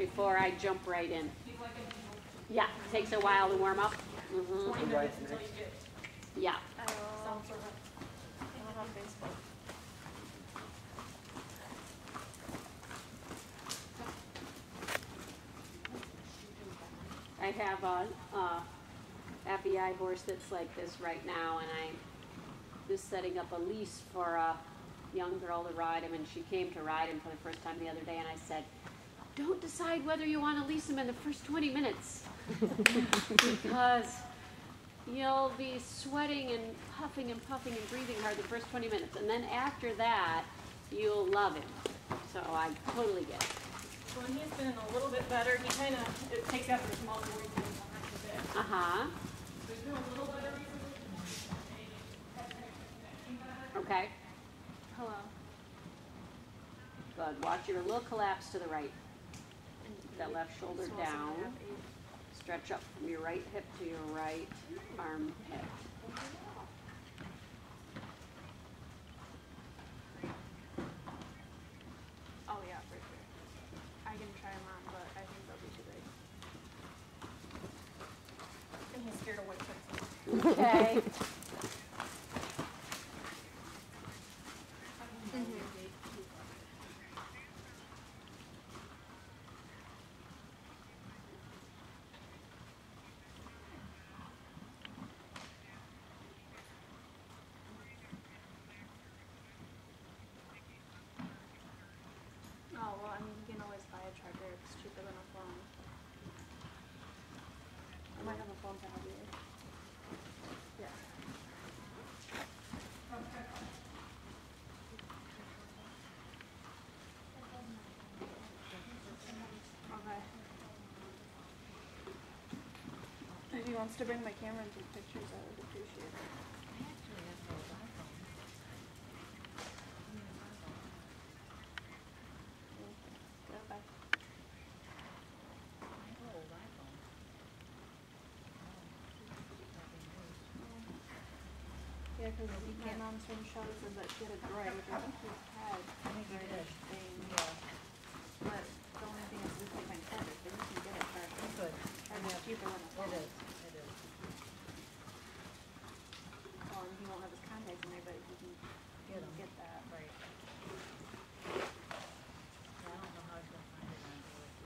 before I jump right in. Yeah, it takes a while to warm up. 20 minutes until you get Yeah. some sort of. On Facebook. I have a FEI horse that's like this right now, and I'm just setting up a lease for a young girl to ride him, and she came to ride him for the first time the other day, and I said, don't decide whether you want to lease him in the first 20 minutes because you'll be sweating and puffing and breathing hard the first 20 minutes, and then after that you'll love him. So I totally get it. When he's been a little bit better, he kind of, it takes after his mouth where he's been behind a bit. Uh-huh. So he's been a little better recently. Okay. Hello. Good. Watch your little collapse to the right. That left shoulder down. Stretch up from your right hip to your right armpit. Oh yeah, for sure. I can try them on, but I think they'll be too big. And he's scared of whip tips. Okay. Oh, well, I mean, you can always buy a charger. It's cheaper than a phone. I might have a phone to have you. Yeah. Okay. If he wants to bring my camera and take pictures, I would appreciate it. Bye. Yeah, because my mom's from shows said that she had a droid, which I think she's had. I think it is. But the only thing is we can find chargers, but you can get it charged. Good. Charged cheaper than a phone. It is. It is. Well, and he won't have his contacts in there, but he can get that. Right. I don't know how he's gonna find it on Android.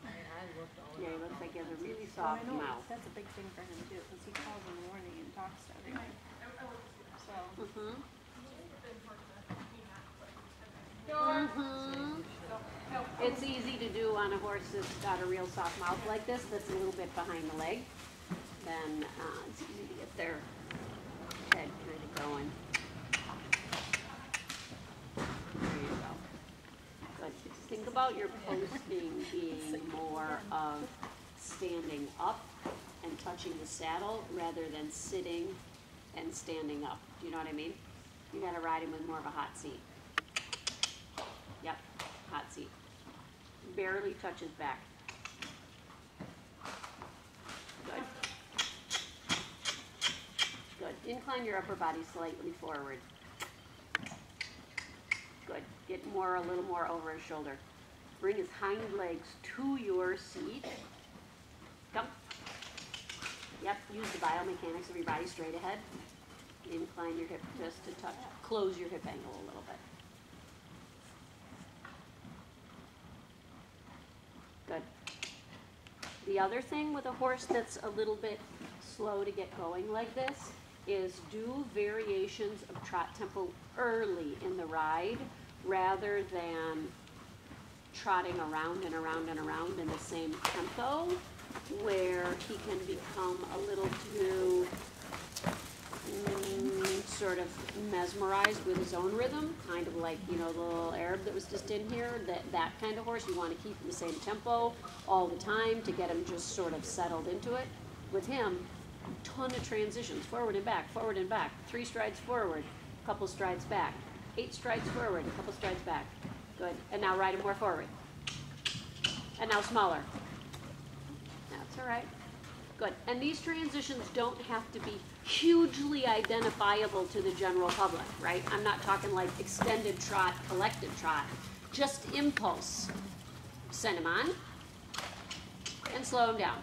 I mean, I looked all Yeah, he around. looks like he has a really Well, soft I know mouth. that's a big thing for him too, because he calls in the morning and talks to everybody. So. It's easy to do on a horse that's got a real soft mouth like this, that's a little bit behind the leg. Then it's easy to get their head kind of going. There you go. Good. Think about your posting being more of standing up and touching the saddle rather than sitting and standing up. Do you know what I mean? You gotta ride him with more of a hot seat. Yep, hot seat. Barely touches back. Good. Good. Incline your upper body slightly forward. Good. Get a little more over his shoulder. Bring his hind legs to your seat. Come. Yep, use the biomechanics of your body straight ahead. Incline your hip just to touch. Close your hip angle a little bit. Good. The other thing with a horse that's a little bit slow to get going like this is do variations of trot tempo early in the ride rather than trotting around and around and around in the same tempo where he can become a little too sort of mesmerized with his own rhythm, kind of like, you know, the little Arab that was just in here, that kind of horse. You want to keep in the same tempo all the time to get him just sort of settled into it. With him, a ton of transitions, forward and back, 3 strides forward, a couple strides back, 8 strides forward, a couple strides back. Good. And now ride him more forward. And now smaller. That's all right. Good. And these transitions don't have to be hugely identifiable to the general public, right? I'm not talking like extended trot, collected trot. Just impulse. Send him on. And slow him down.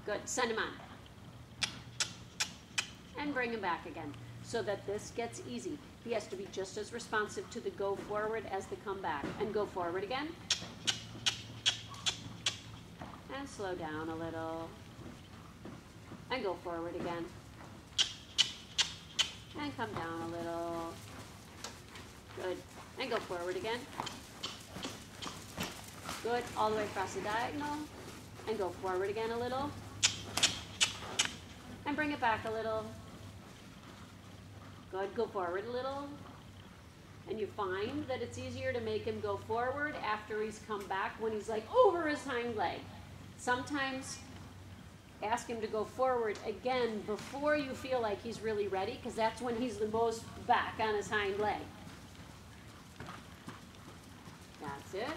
Good. Send him on. And bring him back again so that this gets easy. He has to be just as responsive to the go forward as the come back. And go forward again. And slow down a little. And go forward again. And come down a little. Good. And go forward again. Good. All the way across the diagonal. And go forward again a little. And bring it back a little. Good. Go forward a little. And you find that it's easier to make him go forward after he's come back when he's like over his hind leg. Sometimes ask him to go forward again before you feel like he's really ready, because that's when he's the most back on his hind leg. That's it.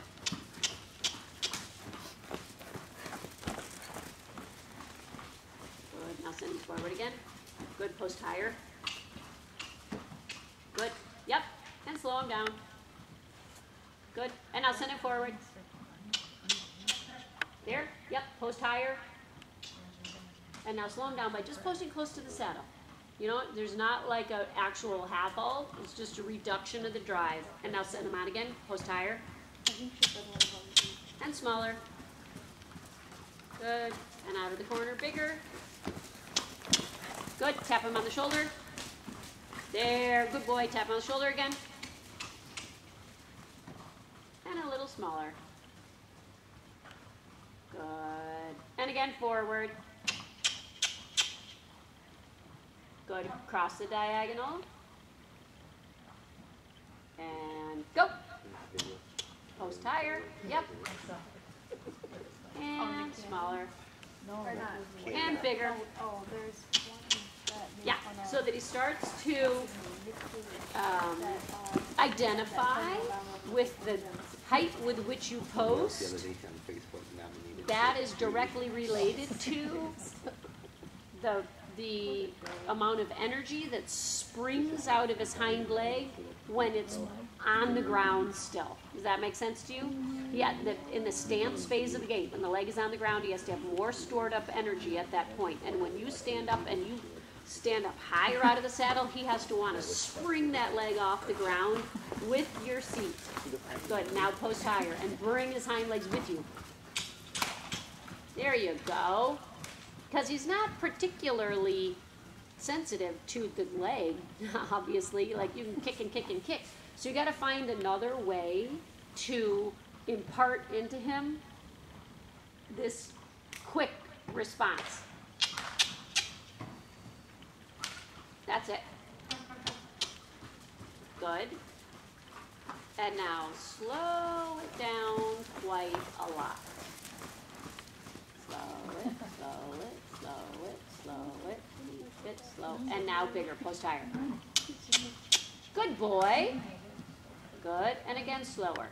Good. Now send him forward again. Good. Post higher. Good. Yep. And slow him down. Good. And now send him forward. There. Yep. Post higher. And now slow him down by just posting close to the saddle. You know, there's not like an actual half halt. It's just a reduction of the drive. And now send him on again. Post higher. And smaller. Good. And out of the corner, bigger. Good. Tap him on the shoulder. There. Good boy. Tap him on the shoulder again. And a little smaller. Good. And again, forward. Good. Cross the diagonal. And go. Post higher. Yep. And smaller. Or not. And bigger. Oh, there's one that Yeah, so that he starts to identify with the height with which you post. That is directly related to the amount of energy that springs out of his hind leg when it's on the ground still. Does that make sense to you? Yeah, in the stance phase of the gait, when the leg is on the ground, he has to have more stored up energy at that point. And when you stand up and you stand up higher out of the saddle, he has to want to spring that leg off the ground with your seat. Good, now post higher and bring his hind legs with you. There you go. Because he's not particularly sensitive to the leg, obviously. Like you can kick and kick and kick. So you got to find another way to impart into him this quick response. That's it. Good. And now slow it down quite a lot. Slow it, slow it, slow it, slow it, keep it slow. And now bigger, post higher. Good boy. Good. And again, slower.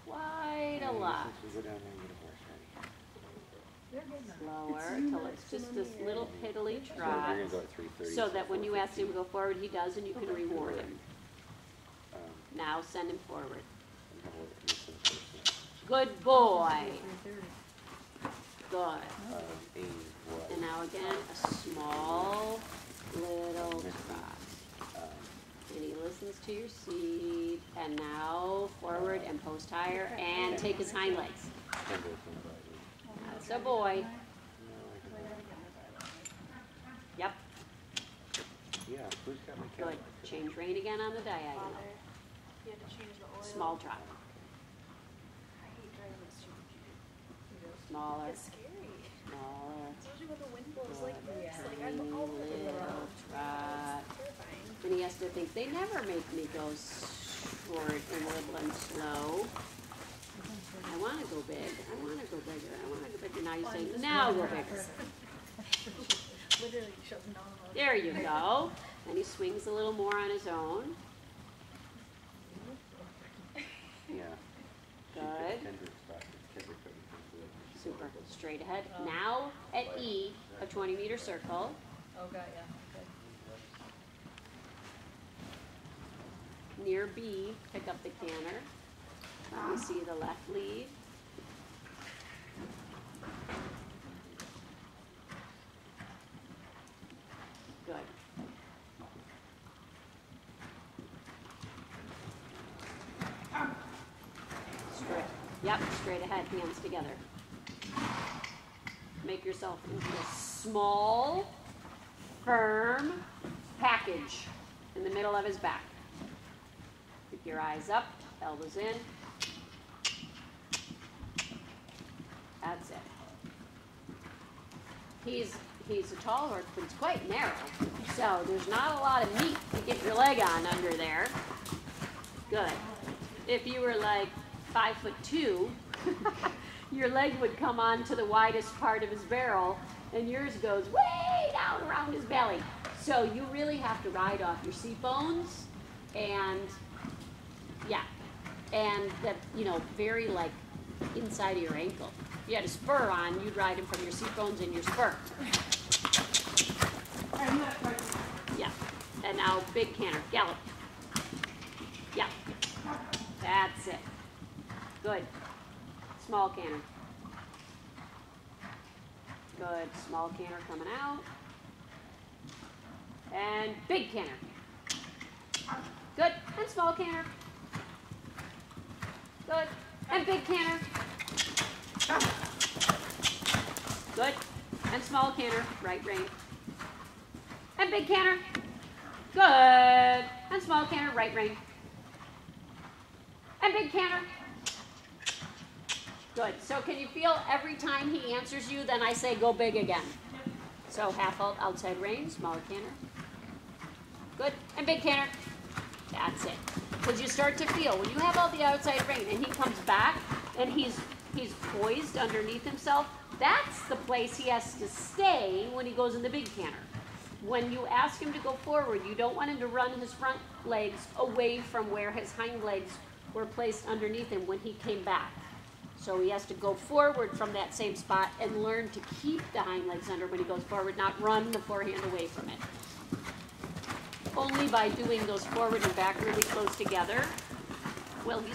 Quite a lot. Slower till it's just this little piddly trot. So that when you ask him to go forward, he does, and you can reward him. Now send him forward. Good boy. Good. And now again, a small little trot. And he listens to your seat. And now forward and post higher and take his hind legs. That's a boy. Yep. Yeah, who's got my Good. Change rein again on the diagonal. You have to change the oil. Small trot. I hate driving this stupid. Smaller. It's scary. Smaller. Especially when the wind blows like Good. this. Like Tiny I'm all over the little road. trot. It's terrifying. And he has to think, they never make me go short and little and slow. I want to go big. I want to go bigger. I want to go bigger. Now you say, now go bigger. Literally shut them down. There you go. And he swings a little more on his own. Yeah. Good. Super. Straight ahead. Now at E, a 20-meter circle. Oh, got ya, okay. Near B, pick up the canter. Let me see the left lead. Good. Straight. Yep, straight ahead, hands together. Make yourself into a small, firm package in the middle of his back. Keep your eyes up, elbows in. That's it. He's a tall horse, but it's quite narrow. So there's not a lot of meat to get your leg on under there. Good. If you were like 5'2", your leg would come on to the widest part of his barrel, and yours goes way down around his belly. So you really have to ride off your seat bones, and yeah, and that, you know, very like inside of your ankle. If you had a spur on, you'd ride him from your seat bones and your spur. Yeah, and now big canter, gallop. Yeah, that's it. Good. Small canter. Good. Small canter coming out. And big canter. Good. And small canter. Good. And big canter. Good. And small canter. Right rein. And big canter. Good. And small canter. Right rein. And big canter. Good. So can you feel every time he answers you, then I say go big again. So half halt, outside rein, smaller canter. Good. And big canter. That's it. Because you start to feel, when you have all the outside rein and he comes back and he's poised underneath himself, that's the place he has to stay when he goes in the big canter. When you ask him to go forward, you don't want him to run his front legs away from where his hind legs were placed underneath him when he came back. So he has to go forward from that same spot and learn to keep the hind legs under when he goes forward, not run the forehand away from it. Only by doing those forward and back really close together will he